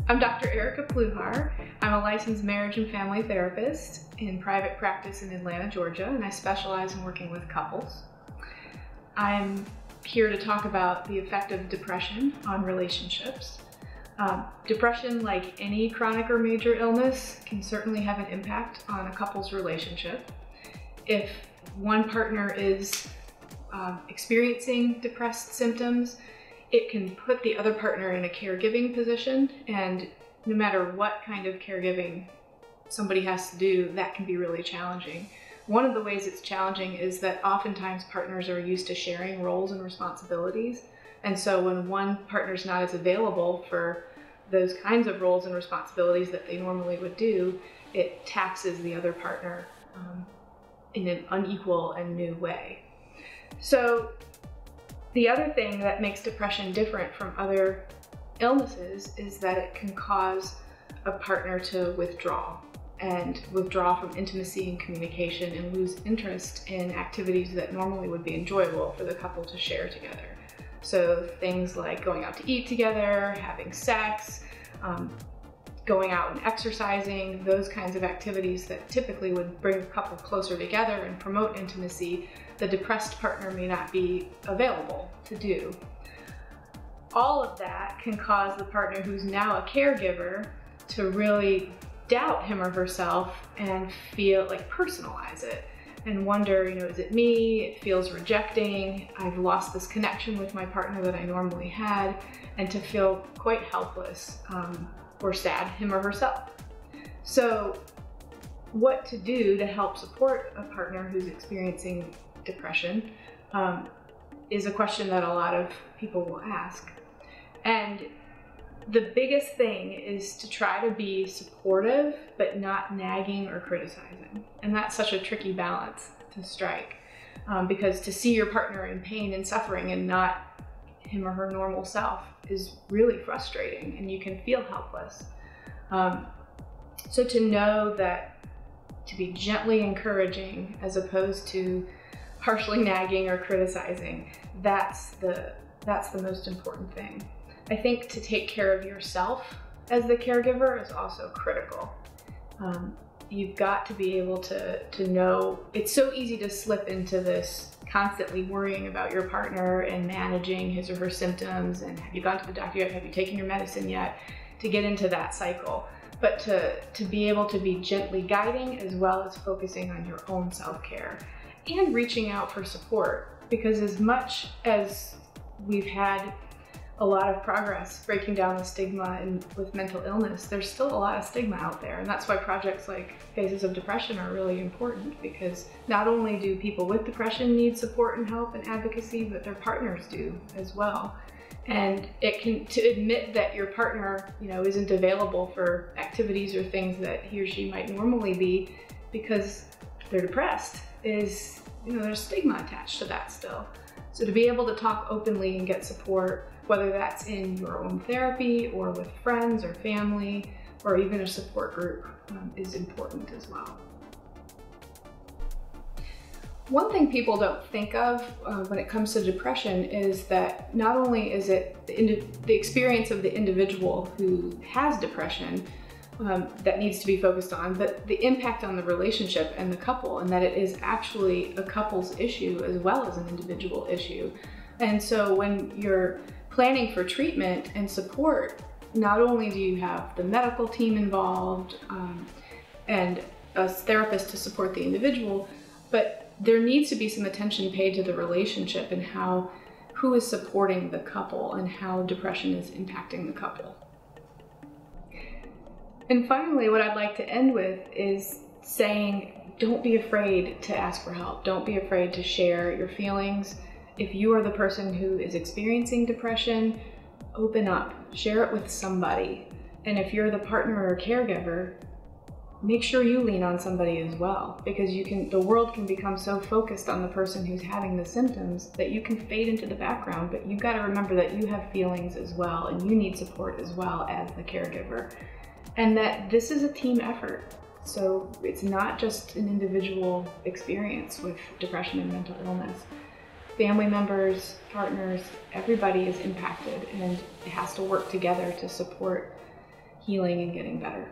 I'm Dr. Erika Pluhar. I'm a licensed marriage and family therapist in private practice in Atlanta, Georgia, and I specialize in working with couples. I'm here to talk about the effect of depression on relationships. Depression, like any chronic or major illness, can certainly have an impact on a couple's relationship. If one partner is experiencing depressed symptoms, it can put the other partner in a caregiving position, and no matter what kind of caregiving somebody has to do, that can be really challenging. One of the ways it's challenging is that oftentimes partners are used to sharing roles and responsibilities, and so when one partner's not as available for those kinds of roles and responsibilities that they normally would do, it taxes the other partner in an unequal and new way. So the other thing that makes depression different from other illnesses is that it can cause a partner to withdraw from intimacy and communication and lose interest in activities that normally would be enjoyable for the couple to share together. So things like going out to eat together, having sex, going out and exercising, those kinds of activities that typically would bring a couple closer together and promote intimacy, the depressed partner may not be available to do. All of that can cause the partner who's now a caregiver to really doubt him or herself and feel like personalize it and wonder, is it me? It feels rejecting. I've lost this connection with my partner that I normally had, and to feel quite helpless or sad, him or herself. So what to do to help support a partner who's experiencing depression is a question that a lot of people will ask. And the biggest thing is to try to be supportive, but not nagging or criticizing. And that's such a tricky balance to strike, because to see your partner in pain and suffering and not him or her normal self is really frustrating, and you can feel helpless. So to know that to be gently encouraging as opposed to harshly nagging or criticizing, that's the most important thing. I think to take care of yourself as the caregiver is also critical. You've got to be able to know, it's so easy to slip into this constantly worrying about your partner and managing his or her symptoms, and have you gone to the doctor yet, have you taken your medicine yet, to get into that cycle. But to be able to be gently guiding as well as focusing on your own self-care and reaching out for support, because as much as we've had a lot of progress breaking down the stigma with mental illness, there's still a lot of stigma out there. And that's why projects like Faces of Depression are really important, because not only do people with depression need support and help and advocacy, but their partners do as well. And to admit that your partner, isn't available for activities or things that he or she might normally be because they're depressed is, there's stigma attached to that still. So to be able to talk openly and get support, whether that's in your own therapy or with friends or family or even a support group, is important as well. One thing people don't think of when it comes to depression is that not only is it the experience of the individual who has depression that needs to be focused on, but the impact on the relationship and the couple, and that it is actually a couple's issue as well as an individual issue. And so when you're planning for treatment and support, not only do you have the medical team involved and a therapist to support the individual, but there needs to be some attention paid to the relationship and who is supporting the couple and how depression is impacting the couple. And finally, what I'd like to end with is saying, don't be afraid to ask for help. Don't be afraid to share your feelings. If you are the person who is experiencing depression, open up, share it with somebody. And if you're the partner or caregiver, make sure you lean on somebody as well, because the world can become so focused on the person who's having the symptoms that you can fade into the background, but you've got to remember that you have feelings as well, and you need support as well as the caregiver. And that this is a team effort. So it's not just an individual experience with depression and mental illness. Family members, partners, everybody is impacted, and it has to work together to support healing and getting better.